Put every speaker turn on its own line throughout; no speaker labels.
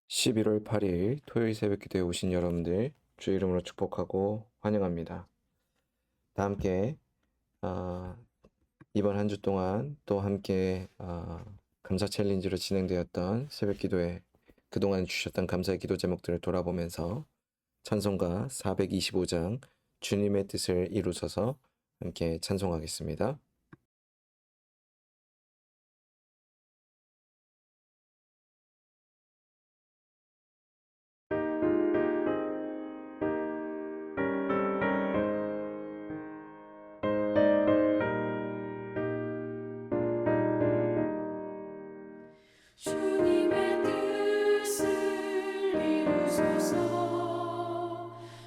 11월 8일 토요일 새벽 기도에 오신 여러분들 주 이름으로 축복하고 환영합니다. 다 함께 이번 한 주 동안 또 함께 감사 챌린지로 진행되었던 새벽 기도에 그동안 주셨던 감사의 기도 제목들을 돌아보면서 찬송가 425장 주님의 뜻을 이루소서 함께 찬송하겠습니다.
주님의 뜻을 이루소서.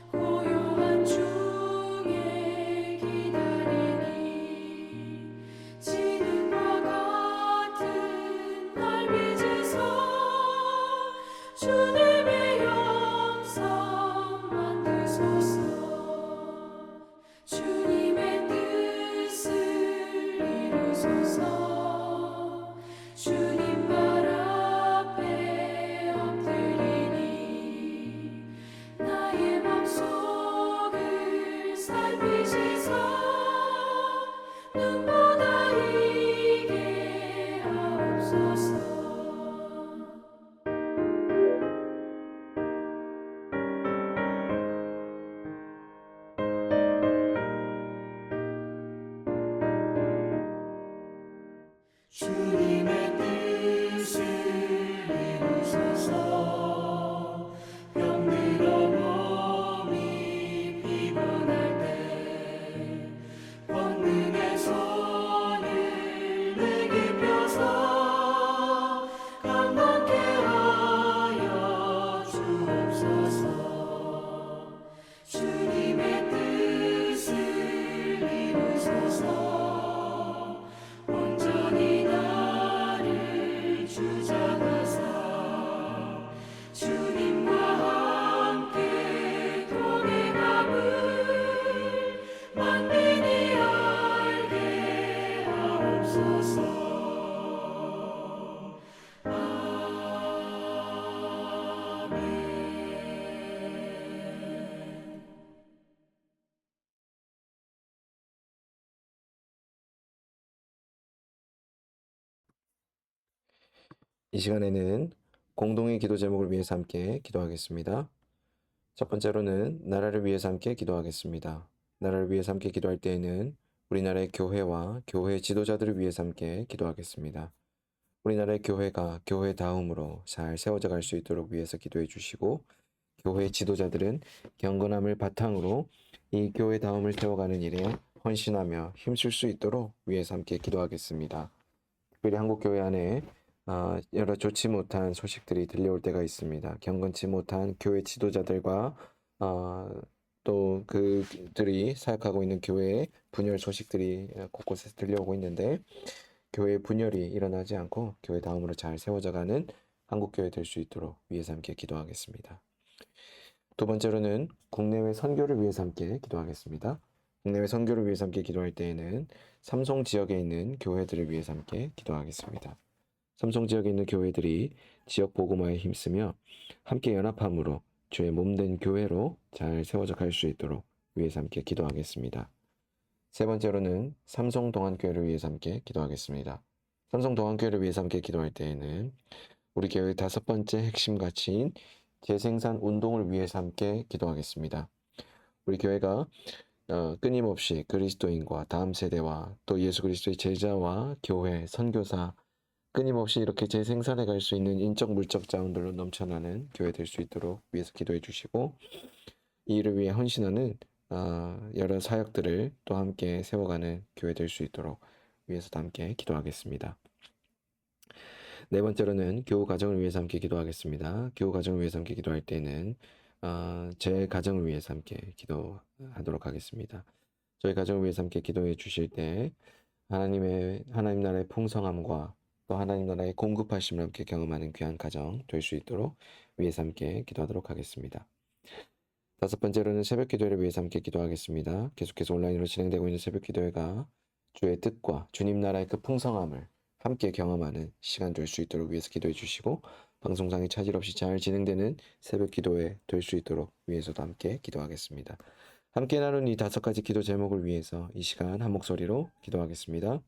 고요한 중에 기다리니 지능과 같은 날 빚으소. 주님의 영성 만드소서. 주님의 뜻을 이루소서. 주님 발 앞에 엎드리니 나의 맘속을 살피시사 눈보다 이게 하옵소서. 주님의 뜻을 이루소서. 병들어 몸이 피곤할 때 권능의 손을 내게 펴서 강건케 하여 주옵소서. 주님의 뜻을 이루소서. 온전히 나를 주장하사 주님과 함께 동행함을 만민이 알게 하옵소서. 아멘.
이 시간에는 공동의 기도 제목을 위해서 함께 기도하겠습니다. 첫 번째로는 나라를 위해서 함께 기도하겠습니다. 나라를 위해서 함께 기도할 때에는 우리나라의 교회와 교회 지도자들을 위해서 함께 기도하겠습니다. 우리나라의 교회가 교회다움으로 잘 세워져 갈 수 있도록 위해서 기도해 주시고, 교회 지도자들은 경건함을 바탕으로 이 교회다움을 세워가는 일에 헌신하며 힘쓸 수 있도록 위해서 함께 기도하겠습니다. 특별히 한국교회 안에 여러 좋지 못한 소식들이 들려올 때가 있습니다. 경건치 못한 교회 지도자들과 또 그들이 사역하고 있는 교회의 분열 소식들이 곳곳에서 들려오고 있는데, 교회 분열이 일어나지 않고 교회 다음으로 잘 세워져가는 한국교회 될 수 있도록 위해서 함께 기도하겠습니다. 두 번째로는 국내외 선교를 위해서 함께 기도하겠습니다. 국내외 선교를 위해서 함께 기도할 때에는 삼송 지역에 있는 교회들을 위해서 함께 기도하겠습니다. 삼성 지역에 있는 교회들이 지역 복음화에 힘쓰며 함께 연합함으로 주의 몸된 교회로 잘 세워져 갈 수 있도록 위해서 함께 기도하겠습니다. 세 번째로는 삼성동안교회를 위해서 함께 기도하겠습니다. 삼성동안교회를 위해서 함께 기도할 때에는 우리 교회의 다섯 번째 핵심 가치인 재생산 운동을 위해서 함께 기도하겠습니다. 우리 교회가 끊임없이 그리스도인과 다음 세대와 또 예수 그리스도의 제자와 교회, 선교사 끊임없이 이렇게 재생산해 갈 수 있는 인적 물적 자원들로 넘쳐나는 교회 될 수 있도록 위해서 기도해 주시고, 이 일을 위해 헌신하는 여러 사역들을 또 함께 세워가는 교회 될 수 있도록 위해서도 함께 기도하겠습니다. 네 번째로는 교우 가정을 위해서 함께 기도하겠습니다. 교우 가정을 위해서 함께 기도할 때는 제 가정을 위해서 함께 기도하도록 하겠습니다. 저희 가정을 위해서 함께 기도해 주실 때 하나님 나라의 풍성함과 또 하나님 나라의 공급하심을 함께 경험하는 귀한 가정 될 수 있도록 위해서 함께 기도하도록 하겠습니다. 다섯 번째로는 새벽 기도회를 위해서 함께 기도하겠습니다. 계속해서 온라인으로 진행되고 있는 새벽 기도회가 주의 뜻과 주님 나라의 그 풍성함을 함께 경험하는 시간 될 수 있도록 위해서 기도해 주시고, 방송상의 차질 없이 잘 진행되는 새벽 기도회 될 수 있도록 위해서도 함께 기도하겠습니다. 함께 나눈 이 5가지 기도 제목을 위해서 이 시간 한 목소리로 기도하겠습니다.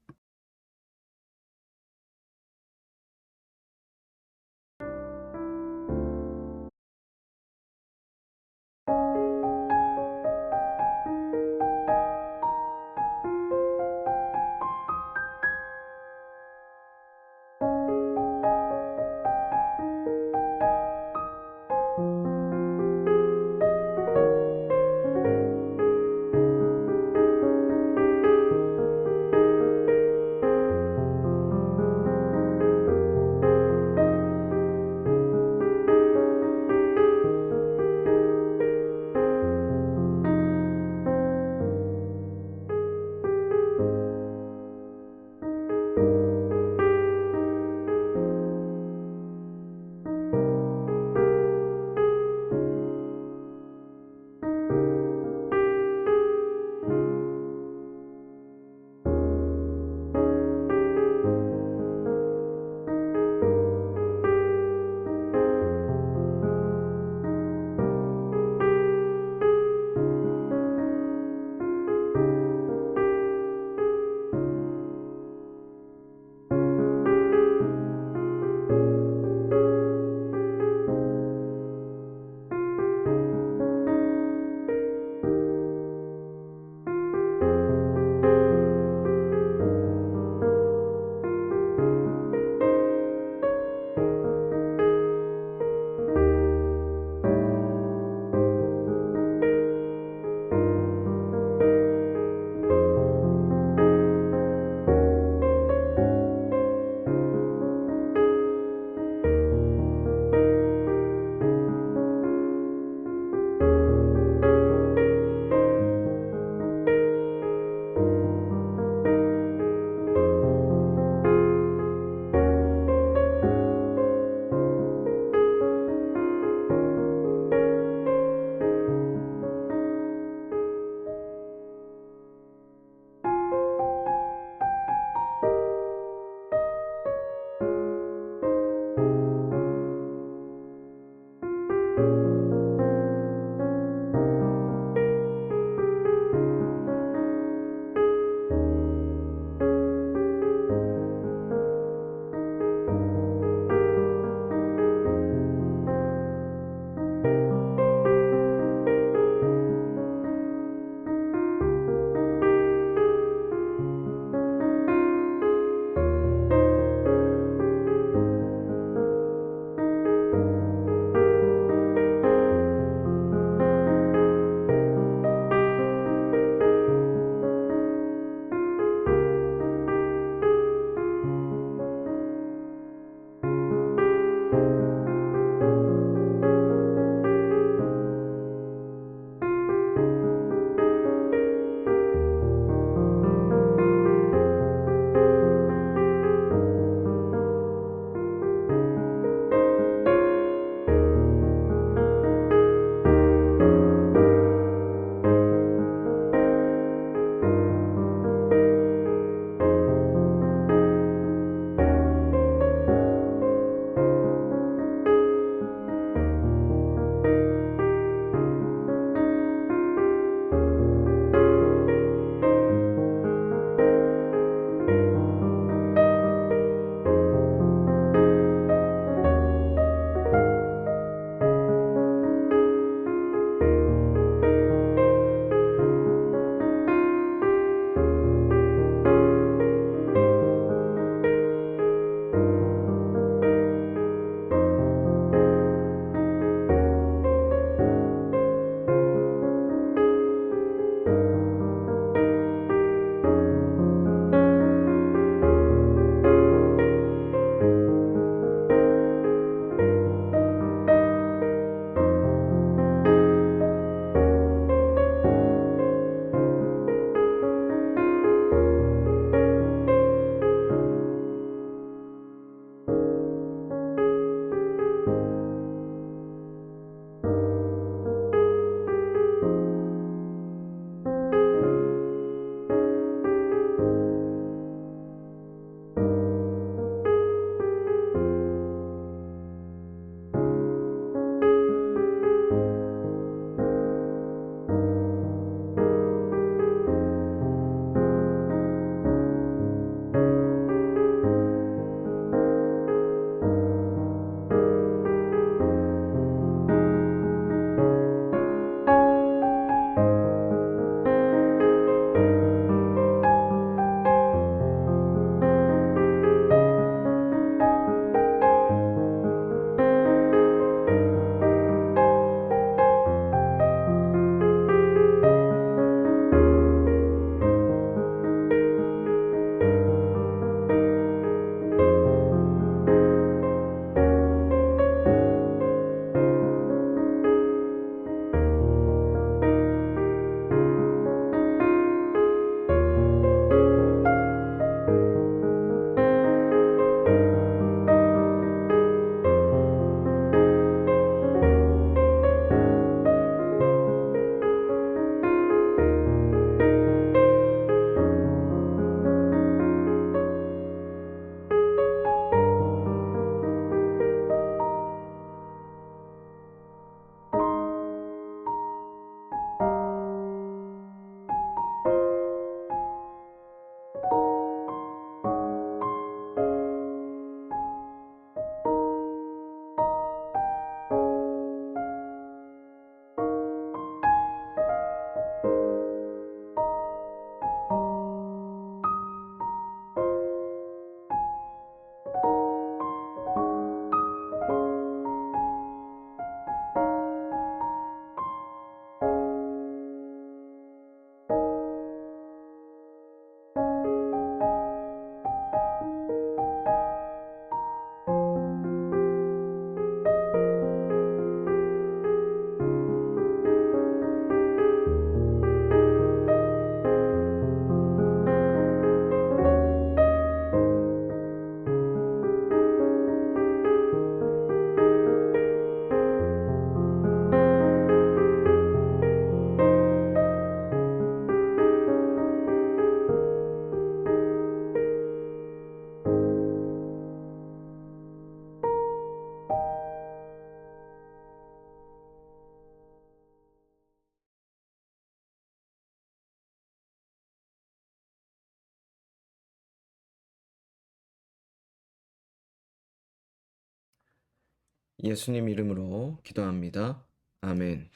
예수님 이름으로 기도합니다. 아멘.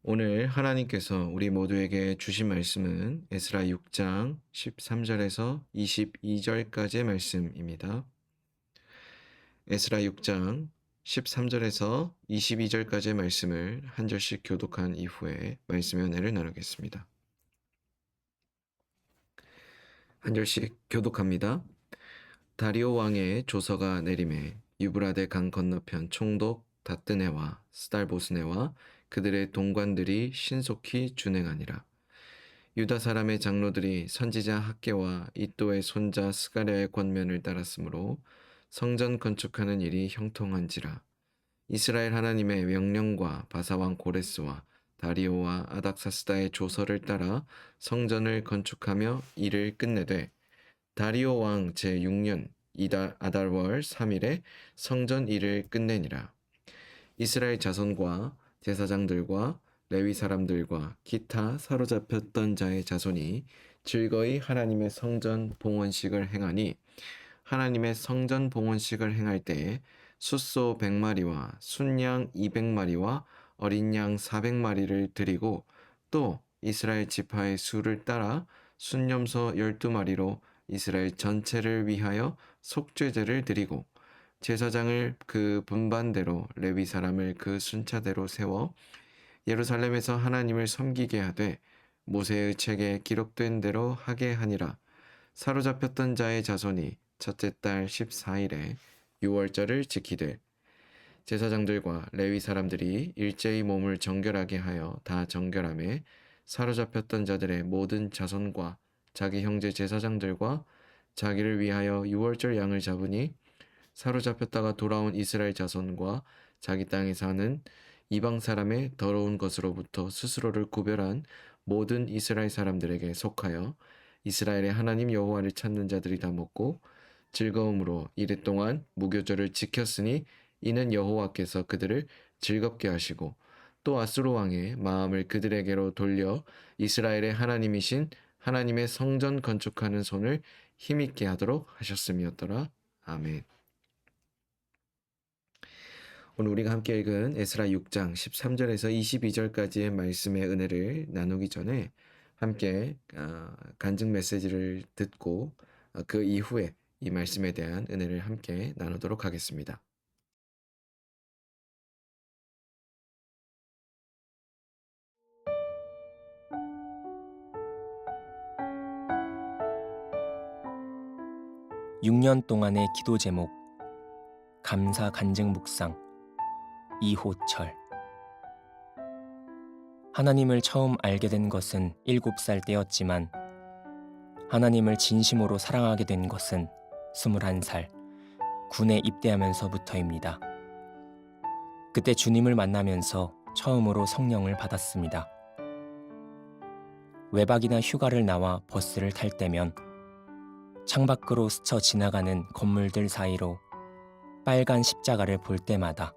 오늘 하나님께서 우리 모두에게 주신 말씀은 에스라 6장 13절에서 22절까지의 말씀입니다. 에스라 6장 13절에서 22절까지의 말씀을 한 절씩 교독한 이후에 말씀의 은혜를 나누겠습니다. 한 절씩 교독합니다. 다리오 왕의 조서가 내림에 유브라데 강 건너편 총독 다뜨네와 스달보스네와 그들의 동관들이 신속히 준행하니라. 유다 사람의 장로들이 선지자 학개와 이또의 손자 스가랴의 권면을 따랐으므로 성전 건축하는 일이 형통한지라. 이스라엘 하나님의 명령과 바사왕 고레스와 다리오와 아닥사스다의 조서를 따라 성전을 건축하며 일을 끝내되 다리오 왕 제6년 아달월 3일에 성전 일을 끝내니라. 이스라엘 자손과 제사장들과 레위 사람들과 기타 사로잡혔던 자의 자손이 즐거이 하나님의 성전 봉헌식을 행하니 하나님의 성전 봉헌식을 행할 때에 숫소 100마리와 순양 200마리와 어린 양 400마리를 드리고 또 이스라엘 지파의 수를 따라 순염소 12마리로 이스라엘 전체를 위하여 속죄제를 드리고 제사장을 그 분반대로 레위 사람을 그 순차대로 세워 예루살렘에서 하나님을 섬기게 하되 모세의 책에 기록된 대로 하게 하니라. 사로잡혔던 자의 자손이 첫째 달 14일에 유월절을 지키되 제사장들과 레위 사람들이 일제히 몸을 정결하게 하여 다 정결함에 사로잡혔던 자들의 모든 자손과 자기 형제 제사장들과 자기를 위하여 유월절 양을 잡으니 사로잡혔다가 돌아온 이스라엘 자손과 자기 땅에 사는 이방 사람의 더러운 것으로부터 스스로를 구별한 모든 이스라엘 사람들에게 속하여 이스라엘의 하나님 여호와를 찾는 자들이 다 먹고 즐거움으로 이랫동안 무교절을 지켰으니 이는 여호와께서 그들을 즐겁게 하시고 또 아수르 왕의 마음을 그들에게로 돌려 이스라엘의 하나님이신 하나님의 성전 건축하는 손을 힘있게 하도록 하셨음이었더라. 아멘. 오늘 우리가 함께 읽은 에스라 6장 13절에서 22절까지의 말씀의 은혜를 나누기 전에 함께 간증 메시지를 듣고 그 이후에 이 말씀에 대한 은혜를 함께 나누도록 하겠습니다.
(6년) 동안의 기도 제목 감사 간증 묵상 이호철. 하나님을 처음 알게 된 것은 7살 때였지만 하나님을 진심으로 사랑하게 된 것은 21살 군에 입대하면서부터입니다. 그때 주님을 만나면서 처음으로 성령을 받았습니다. 외박이나 휴가를 나와 버스를 탈 때면 창밖으로 스쳐 지나가는 건물들 사이로 빨간 십자가를 볼 때마다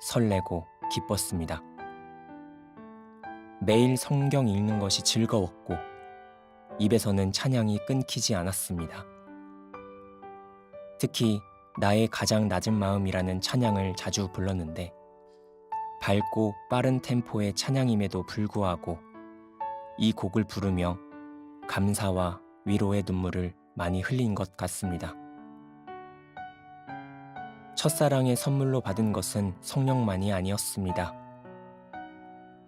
설레고 기뻤습니다. 매일 성경 읽는 것이 즐거웠고 입에서는 찬양이 끊기지 않았습니다. 특히 나의 가장 낮은 마음이라는 찬양을 자주 불렀는데 밝고 빠른 템포의 찬양임에도 불구하고 이 곡을 부르며 감사와 위로의 눈물을 많이 흘린 것 같습니다. 첫사랑의 선물로 받은 것은 성령만이 아니었습니다.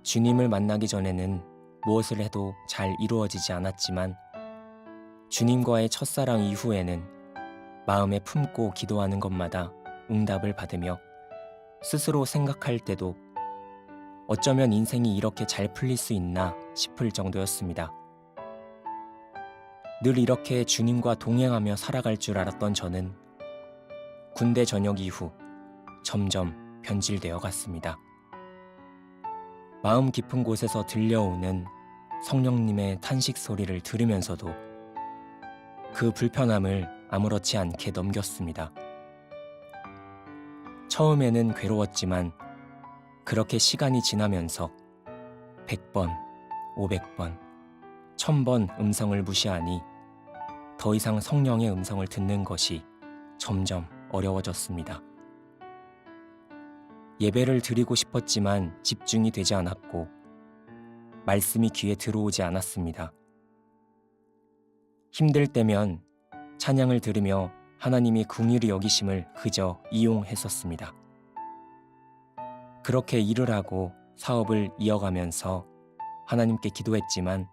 주님을 만나기 전에는 무엇을 해도 잘 이루어지지 않았지만 주님과의 첫사랑 이후에는 마음에 품고 기도하는 것마다 응답을 받으며 스스로 생각할 때도 어쩌면 인생이 이렇게 잘 풀릴 수 있나 싶을 정도였습니다. 늘 이렇게 주님과 동행하며 살아갈 줄 알았던 저는 군대 전역 이후 점점 변질되어 갔습니다. 마음 깊은 곳에서 들려오는 성령님의 탄식 소리를 들으면서도 그 불편함을 아무렇지 않게 넘겼습니다. 처음에는 괴로웠지만 그렇게 시간이 지나면서 100번, 500번, 1000번 음성을 무시하니 더 이상 성령의 음성을 듣는 것이 점점 어려워졌습니다. 예배를 드리고 싶었지만 집중이 되지 않았고 말씀이 귀에 들어오지 않았습니다. 힘들 때면 찬양을 들으며 하나님이 긍휼히 여기심을 그저 이용했었습니다. 그렇게 일을 하고 사업을 이어가면서 하나님께 기도했지만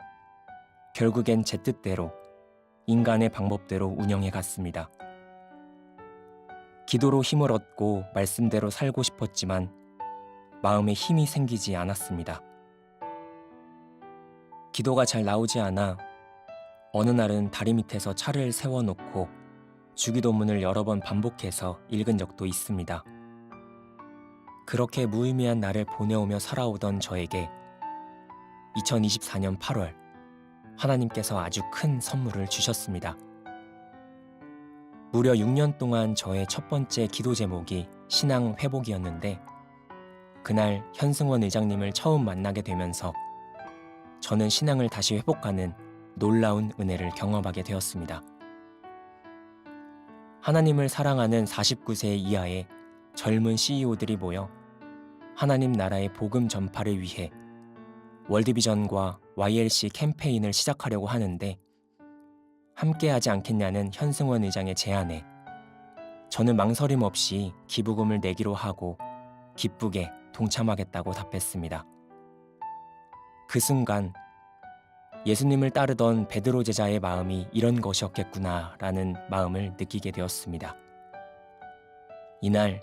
결국엔 제 뜻대로 인간의 방법대로 운영해 갔습니다. 기도로 힘을 얻고 말씀대로 살고 싶었지만 마음에 힘이 생기지 않았습니다. 기도가 잘 나오지 않아 어느 날은 다리 밑에서 차를 세워놓고 주기도문을 여러 번 반복해서 읽은 적도 있습니다. 그렇게 무의미한 날을 보내오며 살아오던 저에게 2024년 8월 하나님께서 아주 큰 선물을 주셨습니다. 무려 6년 동안 저의 첫 번째 기도 제목이 신앙 회복이었는데 그날 현승원 의장님을 처음 만나게 되면서 저는 신앙을 다시 회복하는 놀라운 은혜를 경험하게 되었습니다. 하나님을 사랑하는 49세 이하의 젊은 CEO들이 모여 하나님 나라의 복음 전파를 위해 월드비전과 YLC 캠페인을 시작하려고 하는데 함께하지 않겠냐는 현승원 의장의 제안에 저는 망설임 없이 기부금을 내기로 하고 기쁘게 동참하겠다고 답했습니다. 그 순간 예수님을 따르던 베드로 제자의 마음이 이런 것이었겠구나라는 마음을 느끼게 되었습니다. 이날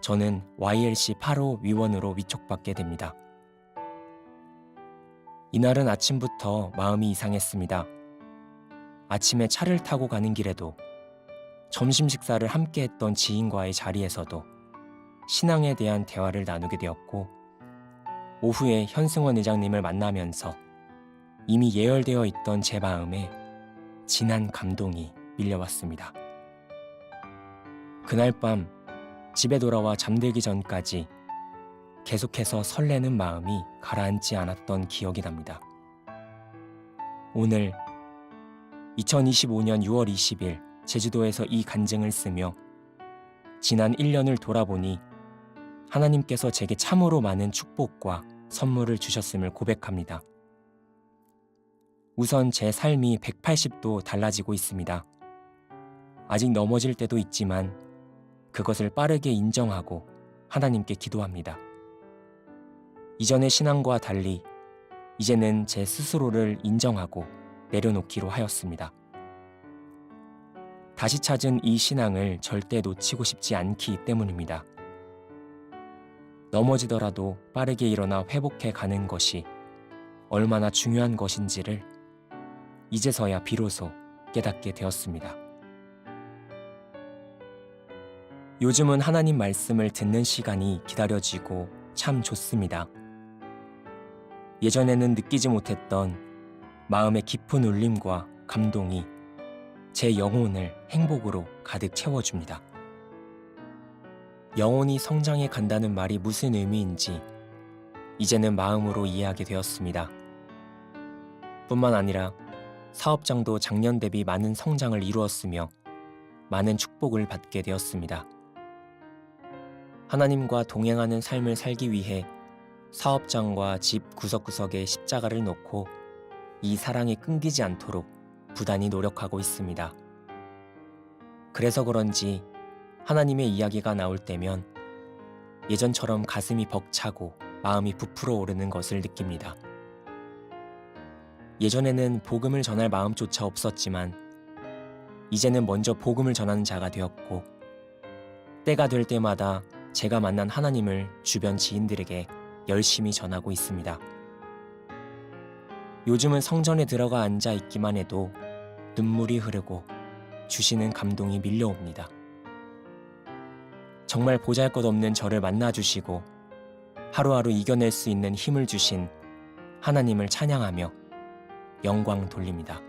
저는 YLC 8호 위원으로 위촉받게 됩니다. 이날은 아침부터 마음이 이상했습니다. 아침에 차를 타고 가는 길에도 점심 식사를 함께 했던 지인과의 자리에서도 신앙에 대한 대화를 나누게 되었고 오후에 현승원 의장님을 만나면서 이미 예열되어 있던 제 마음에 진한 감동이 밀려왔습니다. 그날 밤 집에 돌아와 잠들기 전까지 계속해서 설레는 마음이 가라앉지 않았던 기억이 납니다. 오늘 2025년 6월 20일 제주도에서 이 간증을 쓰며 지난 1년을 돌아보니 하나님께서 제게 참으로 많은 축복과 선물을 주셨음을 고백합니다. 우선 제 삶이 180도 달라지고 있습니다. 아직 넘어질 때도 있지만 그것을 빠르게 인정하고 하나님께 기도합니다. 이전의 신앙과 달리 이제는 제 스스로를 인정하고 내려놓기로 하였습니다. 다시 찾은 이 신앙을 절대 놓치고 싶지 않기 때문입니다. 넘어지더라도 빠르게 일어나 회복해 가는 것이 얼마나 중요한 것인지를 이제서야 비로소 깨닫게 되었습니다. 요즘은 하나님 말씀을 듣는 시간이 기다려지고 참 좋습니다. 예전에는 느끼지 못했던 마음의 깊은 울림과 감동이 제 영혼을 행복으로 가득 채워줍니다. 영혼이 성장해 간다는 말이 무슨 의미인지 이제는 마음으로 이해하게 되었습니다. 뿐만 아니라 사업장도 작년 대비 많은 성장을 이루었으며 많은 축복을 받게 되었습니다. 하나님과 동행하는 삶을 살기 위해 사업장과 집 구석구석에 십자가를 놓고 이 사랑이 끊기지 않도록 부단히 노력하고 있습니다. 그래서 그런지 하나님의 이야기가 나올 때면 예전처럼 가슴이 벅차고 마음이 부풀어 오르는 것을 느낍니다. 예전에는 복음을 전할 마음조차 없었지만 이제는 먼저 복음을 전하는 자가 되었고 때가 될 때마다 제가 만난 하나님을 주변 지인들에게 열심히 전하고 있습니다. 요즘은 성전에 들어가 앉아 있기만 해도 눈물이 흐르고 주시는 감동이 밀려옵니다. 정말 보잘것없는 저를 만나주시고 하루하루 이겨낼 수 있는 힘을 주신 하나님을 찬양하며 영광 돌립니다.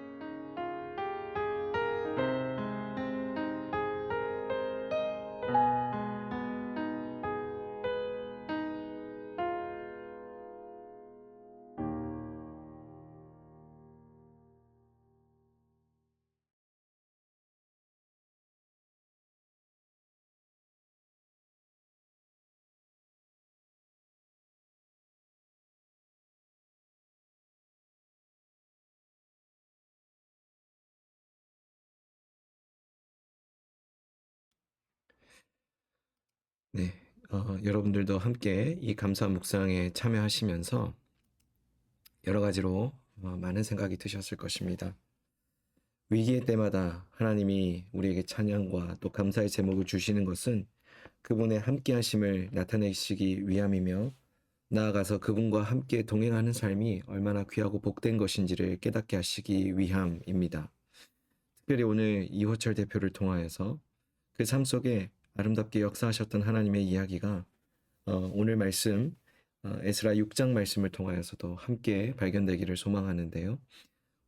네, 여러분들도 함께 이 감사 묵상에 참여하시면서 여러 가지로 많은 생각이 드셨을 것입니다. 위기의 때마다 하나님이 우리에게 찬양과 또 감사의 제목을 주시는 것은 그분의 함께 하심을 나타내시기 위함이며 나아가서 그분과 함께 동행하는 삶이 얼마나 귀하고 복된 것인지를 깨닫게 하시기 위함입니다. 특별히 오늘 이호철 대표를 통하여서 그 삶 속에 아름답게 역사하셨던 하나님의 이야기가 오늘 말씀 에스라 6장 말씀을 통하여서도 함께 발견되기를 소망하는데요.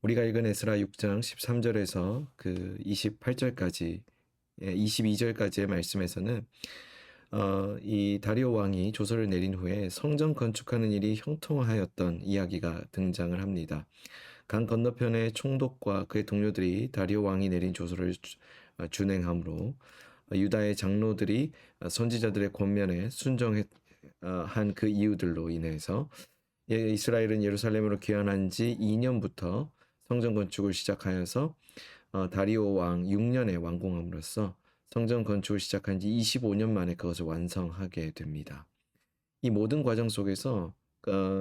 우리가 읽은 에스라 6장 13절에서 그 28절까지 22절까지의 말씀에서는 이 다리오 왕이 조서를 내린 후에 성전 건축하는 일이 형통하였던 이야기가 등장을 합니다. 강 건너편의 총독과 그의 동료들이 다리오 왕이 내린 조서를 준행함으로 유다의 장로들이 선지자들의 권면에 순종한 그 이유들로 인해서 이스라엘은 예루살렘으로 귀환한 지 2년부터 성전 건축을 시작하여서 다리오 왕 6년에 완공함으로써 성전 건축을 시작한 지 25년 만에 그것을 완성하게 됩니다. 이 모든 과정 속에서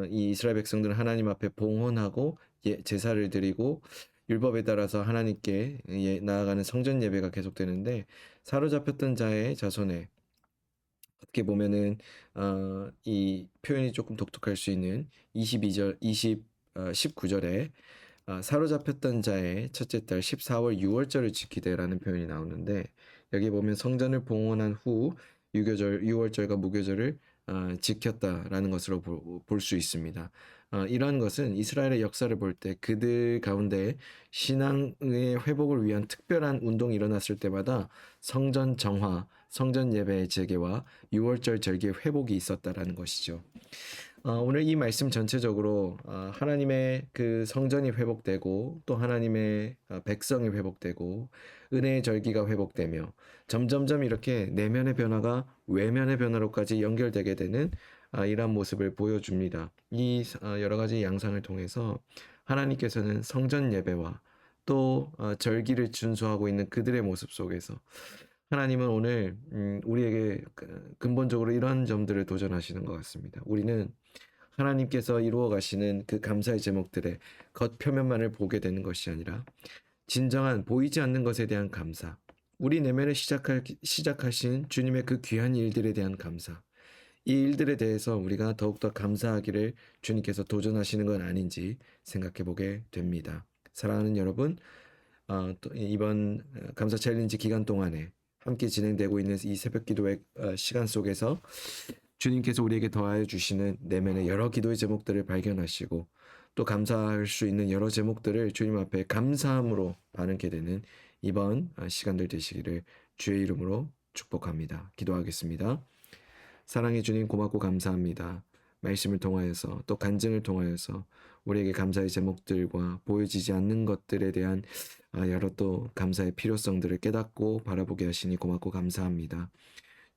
이 이스라엘 백성들은 하나님 앞에 봉헌하고 제사를 드리고 율법에 따라서 하나님께 나아가는 성전 예배가 계속되는데 사로잡혔던 자의 자손에 어떻게 보면은 이 표현이 조금 독특할 수 있는 19절에 사로잡혔던 자의 첫째 달 14월 6월절을 지키되라는 표현이 나오는데 여기 보면 성전을 봉헌한 후 유교절 6월절과 무교절을 지켰다라는 것으로 볼 수 있습니다. 이러한 것은 이스라엘의 역사를 볼 때 그들 가운데 신앙의 회복을 위한 특별한 운동이 일어났을 때마다 성전 정화, 성전 예배의 재개와 6월절 절기의 회복이 있었다라는 것이죠. 오늘 이 말씀 전체적으로 하나님의 그 성전이 회복되고 또 하나님의 백성이 회복되고 은혜의 절기가 회복되며 점점점 이렇게 내면의 변화가 외면의 변화로까지 연결되게 되는 이러한 모습을 보여줍니다. 이 여러 가지 양상을 통해서 하나님께서는 성전 예배와 또 절기를 준수하고 있는 그들의 모습 속에서 하나님은 오늘 우리에게 근본적으로 이러한 점들을 도전하시는 것 같습니다. 우리는 하나님께서 이루어 가시는 그 감사의 제목들의 겉표면만을 보게 되는 것이 아니라 진정한 보이지 않는 것에 대한 감사, 우리 내면에 시작하신 주님의 그 귀한 일들에 대한 감사, 이 일들에 대해서 우리가 더욱더 감사하기를 주님께서 도전하시는 건 아닌지 생각해 보게 됩니다. 사랑하는 여러분, 또 이번 감사 챌린지 기간 동안에 함께 진행되고 있는 이 새벽 기도의 시간 속에서 주님께서 우리에게 더하여 주시는 내면의 여러 기도의 제목들을 발견하시고 또 감사할 수 있는 여러 제목들을 주님 앞에 감사함으로 반응하게 되는 이번 시간들 되시기를 주의 이름으로 축복합니다. 기도하겠습니다. 사랑해 주님 고맙고 감사합니다. 말씀을 통하여서 또 간증을 통하여서 우리에게 감사의 제목들과 보여지지 않는 것들에 대한 여러 또 감사의 필요성들을 깨닫고 바라보게 하시니 고맙고 감사합니다.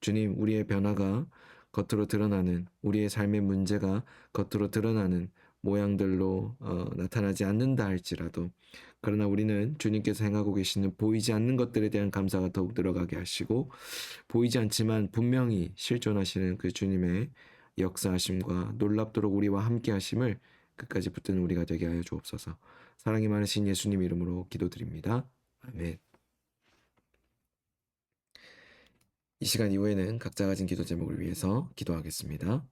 주님, 우리의 변화가 겉으로 드러나는, 우리의 삶의 문제가 겉으로 드러나는 모양들로 나타나지 않는다 할지라도 그러나 우리는 주님께서 행하고 계시는 보이지 않는 것들에 대한 감사가 더욱 들어가게 하시고 보이지 않지만 분명히 실존하시는 그 주님의 역사하심과 놀랍도록 우리와 함께 하심을 끝까지 붙드는 우리가 되게 하여 주옵소서. 사랑이 많으신 예수님 이름으로 기도드립니다. 아멘. 이 시간 이후에는 각자 가진 기도 제목을 위해서 기도하겠습니다.